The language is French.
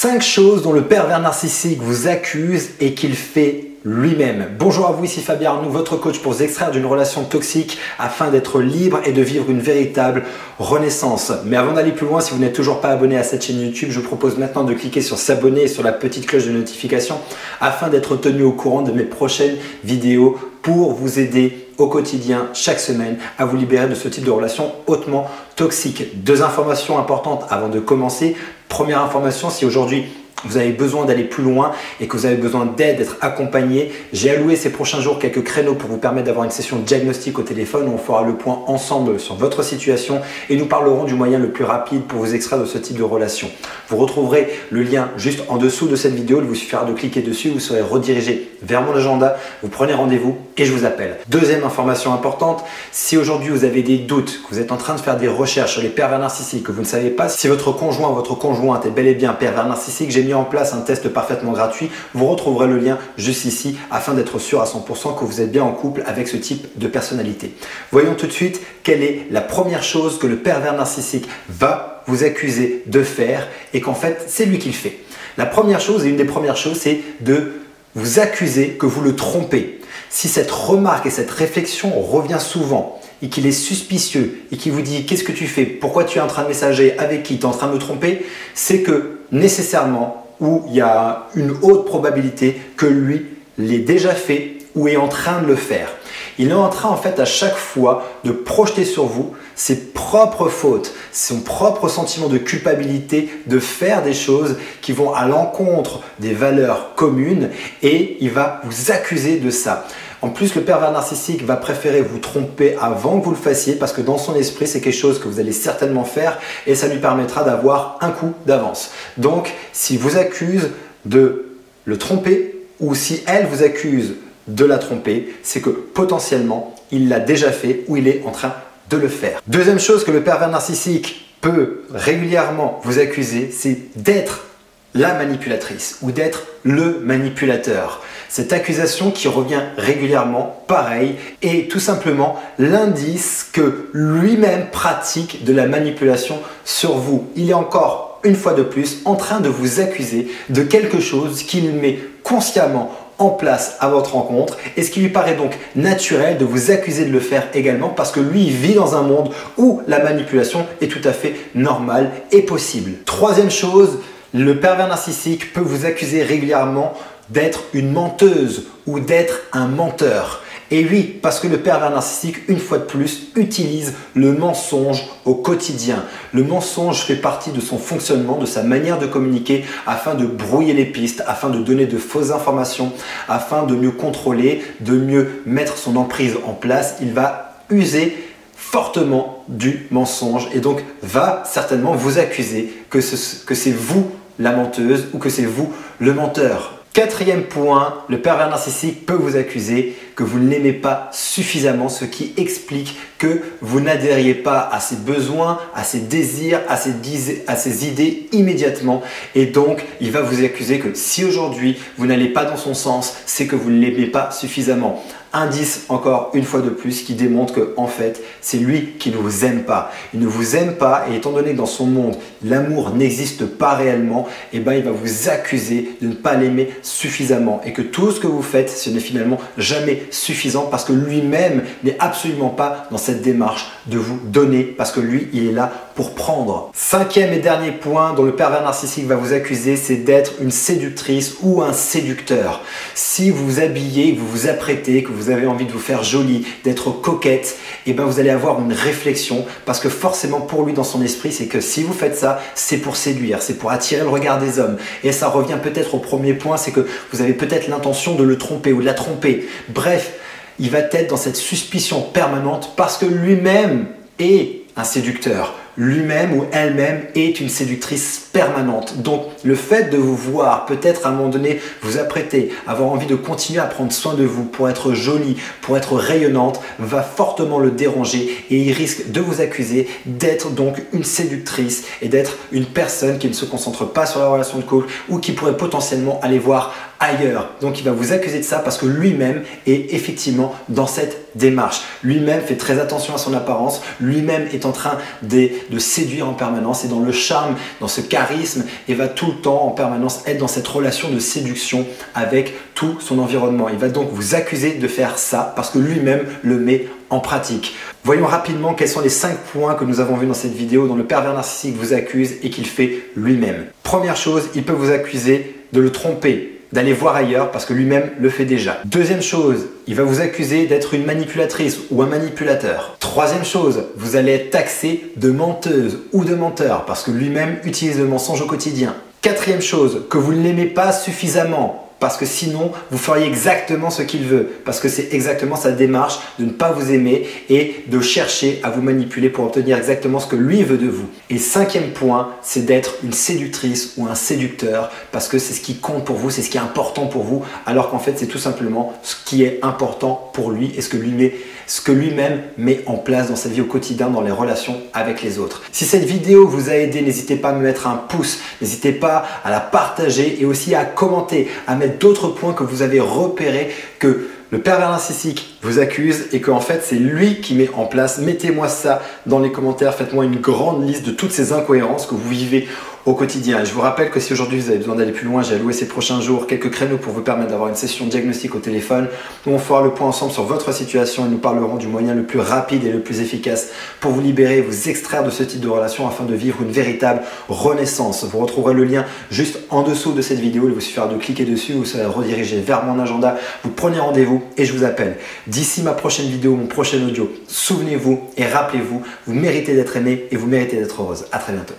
5 choses dont le pervers narcissique vous accuse et qu'il fait lui-même. Bonjour à vous, ici Fabien Arnoux, votre coach pour vous extraire d'une relation toxique afin d'être libre et de vivre une véritable renaissance. Mais avant d'aller plus loin, si vous n'êtes toujours pas abonné à cette chaîne YouTube, je vous propose maintenant de cliquer sur s'abonner et sur la petite cloche de notification afin d'être tenu au courant de mes prochaines vidéos pour vous aider au quotidien, chaque semaine, à vous libérer de ce type de relation hautement toxique. 2 informations importantes avant de commencer. Première information, si aujourd'hui vous avez besoin d'aller plus loin et que vous avez besoin d'aide, d'être accompagné, j'ai alloué ces prochains jours quelques créneaux pour vous permettre d'avoir une session de diagnostic au téléphone où on fera le point ensemble sur votre situation et nous parlerons du moyen le plus rapide pour vous extraire de ce type de relation. Vous retrouverez le lien juste en dessous de cette vidéo, il vous suffira de cliquer dessus, vous serez redirigé vers mon agenda, vous prenez rendez-vous et je vous appelle. Deuxième information importante, si aujourd'hui vous avez des doutes, que vous êtes en train de faire des recherches sur les pervers narcissiques, que vous ne savez pas si votre conjoint ou votre conjointe est bel et bien pervers narcissique, j'ai mis en place un test parfaitement gratuit. Vous retrouverez le lien juste ici afin d'être sûr à 100% que vous êtes bien en couple avec ce type de personnalité. Voyons tout de suite quelle est la première chose que le pervers narcissique va vous accuser de faire et qu'en fait c'est lui qui le fait. La première chose et une des premières choses, c'est de vous accuser que vous le trompez. Si cette remarque et cette réflexion revient souvent et qu'il est suspicieux et qu'il vous dit qu'est-ce que tu fais, pourquoi tu es en train de messager, avec qui tu es en train de me tromper, c'est que nécessairement où il y a une haute probabilité que lui l'ait déjà fait ou est en train de le faire. Il est en train en fait à chaque fois de projeter sur vous ses propres fautes, son propre sentiment de culpabilité de faire des choses qui vont à l'encontre des valeurs communes et il va vous accuser de ça. En plus, le pervers narcissique va préférer vous tromper avant que vous le fassiez parce que dans son esprit, c'est quelque chose que vous allez certainement faire et ça lui permettra d'avoir un coup d'avance. Donc, s'il vous accuse de le tromper ou si elle vous accuse de la tromper, c'est que potentiellement, il l'a déjà fait ou il est en train de le faire. Deuxième chose que le pervers narcissique peut régulièrement vous accuser, c'est d'être la manipulatrice ou d'être le manipulateur. Cette accusation qui revient régulièrement, pareil, est tout simplement l'indice que lui-même pratique de la manipulation sur vous. Il est encore, une fois de plus, en train de vous accuser de quelque chose qu'il met consciemment en place à votre rencontre et ce qui lui paraît donc naturel de vous accuser de le faire également parce que lui il vit dans un monde où la manipulation est tout à fait normale et possible. Troisième chose, le pervers narcissique peut vous accuser régulièrement d'être une menteuse ou d'être un menteur. Et oui, parce que le pervers narcissique, une fois de plus, utilise le mensonge au quotidien. Le mensonge fait partie de son fonctionnement, de sa manière de communiquer afin de brouiller les pistes, afin de donner de fausses informations, afin de mieux contrôler, de mieux mettre son emprise en place. Il va user fortement du mensonge et donc va certainement vous accuser que c'est vous la menteuse ou que c'est vous le menteur. Quatrième point, le pervers narcissique peut vous accuser que vous ne l'aimez pas suffisamment, ce qui explique que vous n'adhériez pas à ses besoins, à ses désirs, à ses idées immédiatement. Et donc, il va vous accuser que si aujourd'hui vous n'allez pas dans son sens, c'est que vous ne l'aimez pas suffisamment. Indice encore une fois de plus qui démontre que en fait c'est lui qui ne vous aime pas. Il ne vous aime pas et étant donné que dans son monde l'amour n'existe pas réellement, et ben il va vous accuser de ne pas l'aimer suffisamment et que tout ce que vous faites ce n'est finalement jamais suffisant parce que lui-même n'est absolument pas dans cette démarche de vous donner parce que lui il est là pour prendre. Cinquième et dernier point dont le pervers narcissique va vous accuser, c'est d'être une séductrice ou un séducteur. Si vous vous habillez, que vous vous apprêtez, que vous avez envie de vous faire jolie, d'être coquette, et ben vous allez avoir une réflexion parce que forcément pour lui dans son esprit, c'est que si vous faites ça, c'est pour séduire, c'est pour attirer le regard des hommes. Et ça revient peut-être au premier point, c'est que vous avez peut-être l'intention de le tromper ou de la tromper. Bref, il va être dans cette suspicion permanente parce que lui-même est un séducteur. Lui-même ou elle-même est une séductrice permanente. Donc le fait de vous voir peut-être à un moment donné vous apprêter, avoir envie de continuer à prendre soin de vous pour être jolie, pour être rayonnante, va fortement le déranger et il risque de vous accuser d'être donc une séductrice et d'être une personne qui ne se concentre pas sur la relation de couple ou qui pourrait potentiellement aller voir ailleurs. Donc il va vous accuser de ça parce que lui-même est effectivement dans cette démarche. Lui-même fait très attention à son apparence, lui-même est en train de séduire en permanence et dans le charme, dans ce charisme et va tout le temps en permanence être dans cette relation de séduction avec tout son environnement. Il va donc vous accuser de faire ça parce que lui-même le met en pratique. Voyons rapidement quels sont les 5 points que nous avons vus dans cette vidéo dont le pervers narcissique vous accuse et qu'il fait lui-même. Première chose, il peut vous accuser de le tromper, d'aller voir ailleurs parce que lui-même le fait déjà. Deuxième chose, il va vous accuser d'être une manipulatrice ou un manipulateur. Troisième chose, vous allez être taxé de menteuse ou de menteur parce que lui-même utilise le mensonge au quotidien. Quatrième chose, que vous ne l'aimez pas suffisamment parce que sinon vous feriez exactement ce qu'il veut parce que c'est exactement sa démarche de ne pas vous aimer et de chercher à vous manipuler pour obtenir exactement ce que lui veut de vous. Et cinquième point, c'est d'être une séductrice ou un séducteur parce que c'est ce qui compte pour vous, c'est ce qui est important pour vous alors qu'en fait c'est tout simplement ce qui est important pour lui et ce que lui-même met en place dans sa vie au quotidien, dans les relations avec les autres. Si cette vidéo vous a aidé, n'hésitez pas à me mettre un pouce, n'hésitez pas à la partager et aussi à commenter, à mettre d'autres points que vous avez repérés que le pervers narcissique vous accuse et qu'en fait c'est lui qui met en place. Mettez-moi ça dans les commentaires, faites-moi une grande liste de toutes ces incohérences que vous vivez au quotidien. Et je vous rappelle que si aujourd'hui vous avez besoin d'aller plus loin, j'ai alloué ces prochains jours quelques créneaux pour vous permettre d'avoir une session de diagnostic au téléphone où on fera le point ensemble sur votre situation et nous parlerons du moyen le plus rapide et le plus efficace pour vous libérer, vous extraire de ce type de relation afin de vivre une véritable renaissance. Vous retrouverez le lien juste en dessous de cette vidéo. Il vous suffira de cliquer dessus, vous serez redirigé vers mon agenda. Vous prenez rendez-vous et je vous appelle. D'ici ma prochaine vidéo, mon prochain audio, souvenez-vous et rappelez-vous, vous méritez d'être aimé et vous méritez d'être heureuse. À très bientôt.